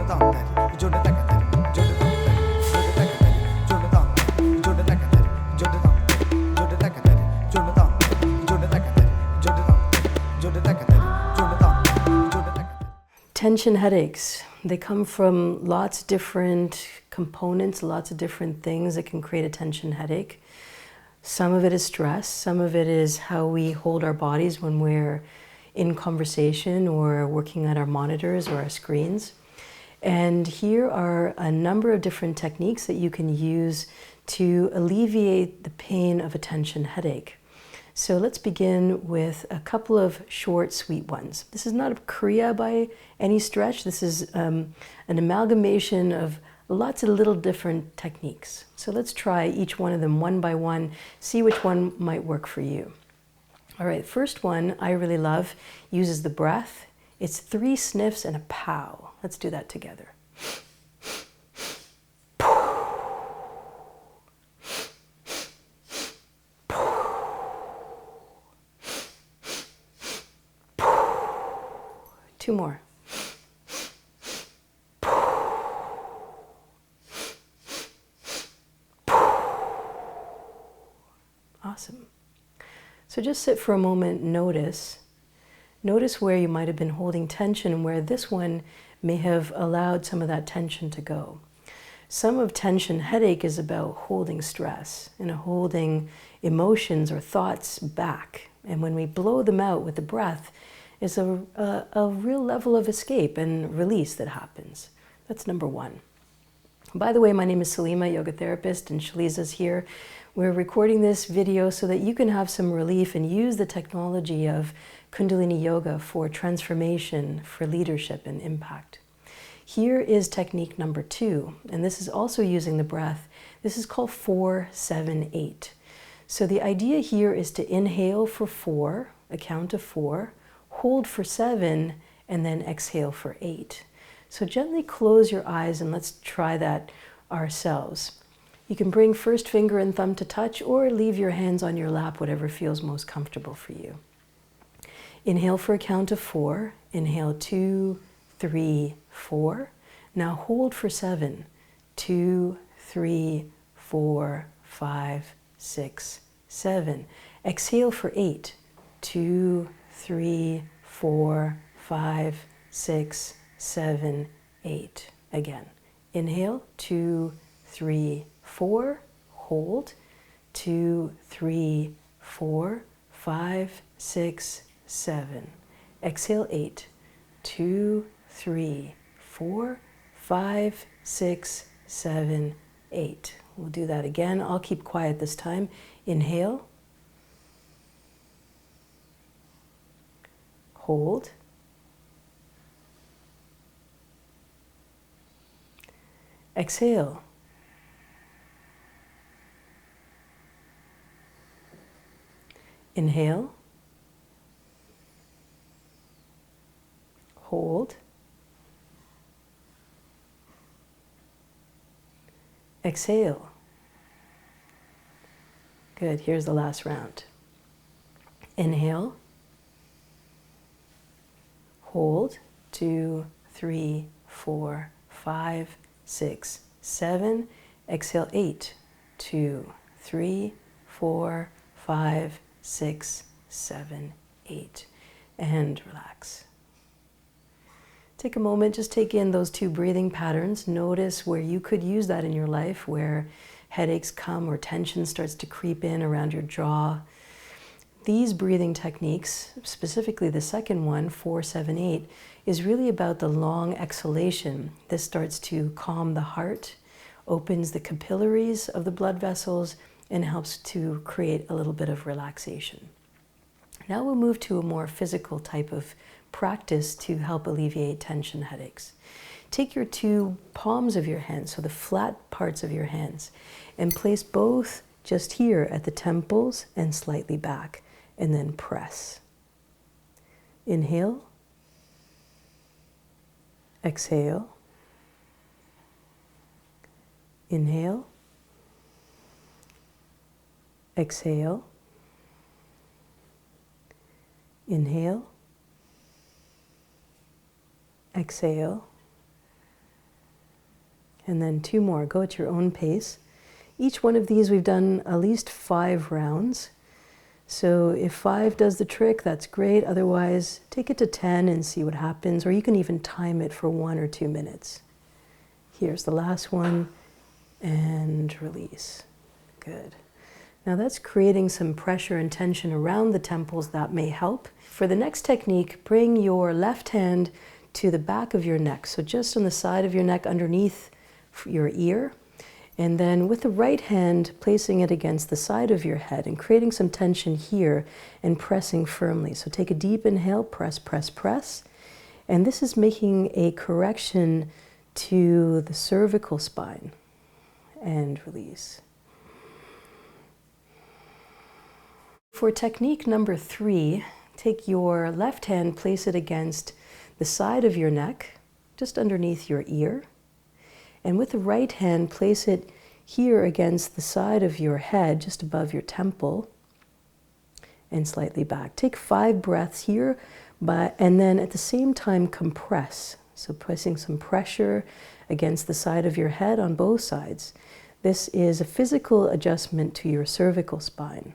Tension headaches, they come from lots of different components, lots of different things that can create a tension headache. Some of it is stress, some of it is how we hold our bodies when we're in conversation or working at our monitors or our screens. And here are a number of different techniques that you can use to alleviate the pain of a tension headache. So let's begin with a couple of short, sweet ones. This is not a kriya by any stretch. This is an amalgamation of lots of little different techniques. So let's try each one of them one by one, see which one might work for you. All right, first one I really love uses the breath. It's 3 sniffs and a pow. Let's do that together. Two more. Awesome. So just sit for a moment, notice where you might have been holding tension and where this one may have allowed some of that tension to go. Some of tension headache is about holding stress and holding emotions or thoughts back. And when we blow them out with the breath, it's a real level of escape and release that happens. That's number one. By the way, my name is Salimah, yoga therapist, and Shaliza's here. We're recording this video so that you can have some relief and use the technology of Kundalini Yoga for transformation, for leadership and impact. Here is technique number 2, and this is also using the breath. This is called 4-7-8. So the idea here is to inhale for 4, a count of 4, hold for 7, and then exhale for 8. So gently close your eyes and let's try that ourselves. You can bring first finger and thumb to touch or leave your hands on your lap, whatever feels most comfortable for you. Inhale for a count of 4. Inhale 2, 3, 4. Now hold for 7. 2, 3, 4, 5, 6, 7. Exhale for 8. 2, 3, 4, 5, 6, 7, 8. Again. Inhale 2, 3, 4. Hold 2, 3, 4, 5, 6, 7. Exhale 8. 2, 3, 4, 5, 6, 7, 8. We'll do that again. I'll keep quiet this time. Inhale. Hold. Exhale. Inhale. Hold. Exhale. Good. Here's the last round. Inhale. Hold. 2, 3, 4, 5, 6, 7. Exhale 8. 2, 3, 4, 5, 6, 7, 8. And relax. Take a moment, just take in those 2 breathing patterns. Notice where you could use that in your life, where headaches come or tension starts to creep in around your jaw. These breathing techniques, specifically the second one, 4-7-8, is really about the long exhalation. This starts to calm the heart, opens the capillaries of the blood vessels, and helps to create a little bit of relaxation. Now we'll move to a more physical type of practice to help alleviate tension headaches. Take your 2 palms of your hands, so the flat parts of your hands, and place both just here at the temples and slightly back, and then press. Inhale. Exhale. Inhale. Exhale. Inhale. Exhale. And then 2 more. Go at your own pace. Each one of these we've done at least 5 rounds. So if 5 does the trick, that's great. Otherwise, take it to 10 and see what happens. Or you can even time it for 1 or 2 minutes. Here's the last one. And release. Good. Now that's creating some pressure and tension around the temples. That may help. For the next technique, bring your left hand to the back of your neck. So just on the side of your neck underneath your ear. And then with the right hand, placing it against the side of your head and creating some tension here and pressing firmly. So take a deep inhale, press, press, press. And this is making a correction to the cervical spine. And release. For technique number 3, take your left hand, place it against the side of your neck, just underneath your ear. And with the right hand, place it here against the side of your head, just above your temple, and slightly back. Take 5 breaths here, and then at the same time compress. So placing some pressure against the side of your head on both sides. This is a physical adjustment to your cervical spine.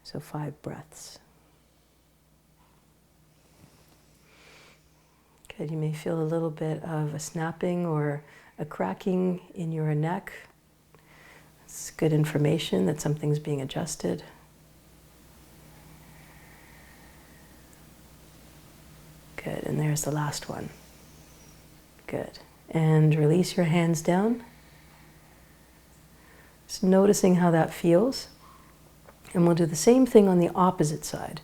So 5 breaths. Good, you may feel a little bit of a snapping or a cracking in your neck. It's good information that something's being adjusted. Good, and there's the last one. Good, and release your hands down. Just noticing how that feels. And we'll do the same thing on the opposite side.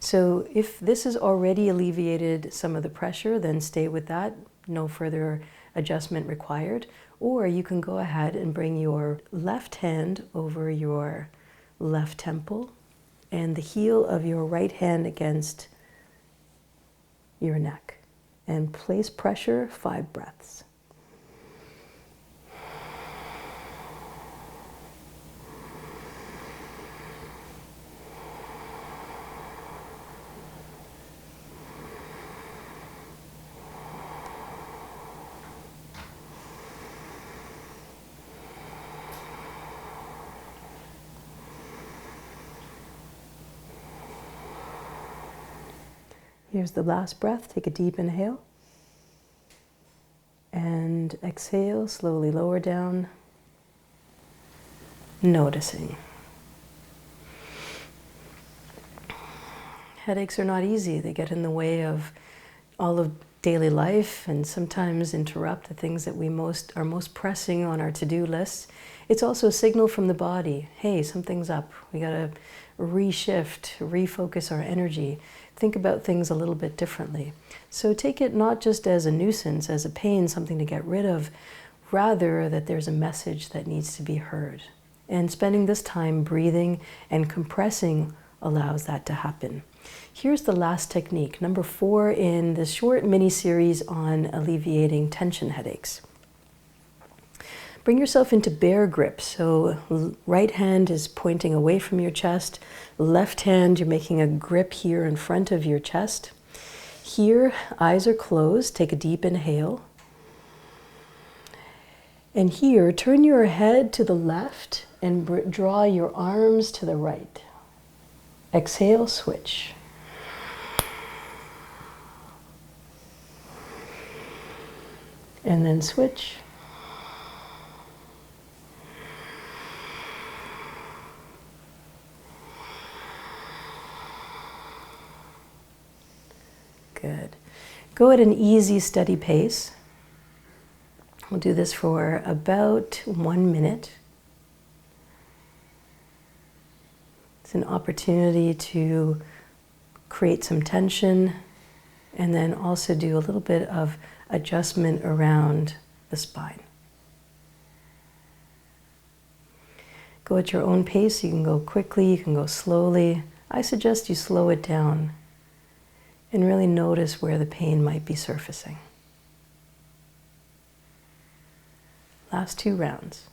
So if this has already alleviated some of the pressure, then stay with that. No further adjustment required. Or you can go ahead and bring your left hand over your left temple and the heel of your right hand against your neck. And place pressure, 5 breaths. Here's the last breath. Take a deep inhale. And exhale, slowly lower down. Noticing. Headaches are not easy. They get in the way of all of daily life and sometimes interrupt the things that we are most pressing on our to-do lists. It's also a signal from the body. Hey, something's up. We got to reshift, refocus our energy, think about things a little bit differently. So take it not just as a nuisance, as a pain, something to get rid of, rather that there's a message that needs to be heard. And spending this time breathing and compressing allows that to happen. Here's the last technique, number 4 in this short mini-series on alleviating tension headaches. Bring yourself into bear grip. So right hand is pointing away from your chest. Left hand, you're making a grip here in front of your chest. Here, eyes are closed. Take a deep inhale. And here, turn your head to the left and draw your arms to the right. Exhale, switch. And then switch. Good. Go at an easy, steady pace. We'll do this for about 1 minute. It's an opportunity to create some tension and then also do a little bit of adjustment around the spine. Go at your own pace. You can go quickly, you can go slowly. I suggest you slow it down and really notice where the pain might be surfacing. Last 2 rounds.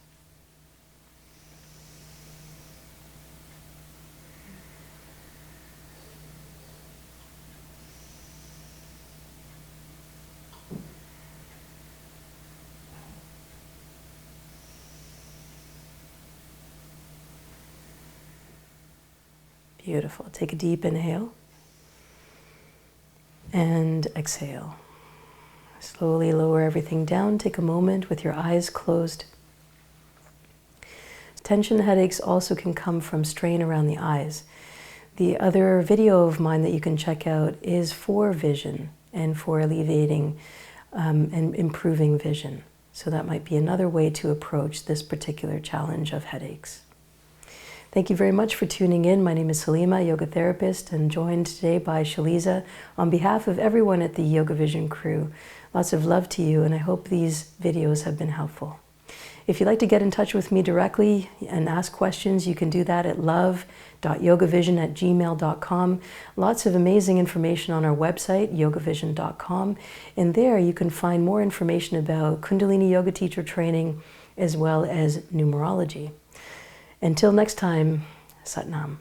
Beautiful. Take a deep inhale and exhale. Slowly lower everything down. Take a moment with your eyes closed. Tension headaches also can come from strain around the eyes. The other video of mine that you can check out is for vision and for alleviating and improving vision. So that might be another way to approach this particular challenge of headaches. Thank you very much for tuning in. My name is Salimah, yoga therapist, and joined today by Shaliza on behalf of everyone at the YogaVision crew. Lots of love to you, and I hope these videos have been helpful. If you'd like to get in touch with me directly and ask questions, you can do that at love.yogavision@gmail.com. Lots of amazing information on our website, yogavision.com. And there you can find more information about Kundalini Yoga teacher training as well as numerology. Until next time, Sat Nam.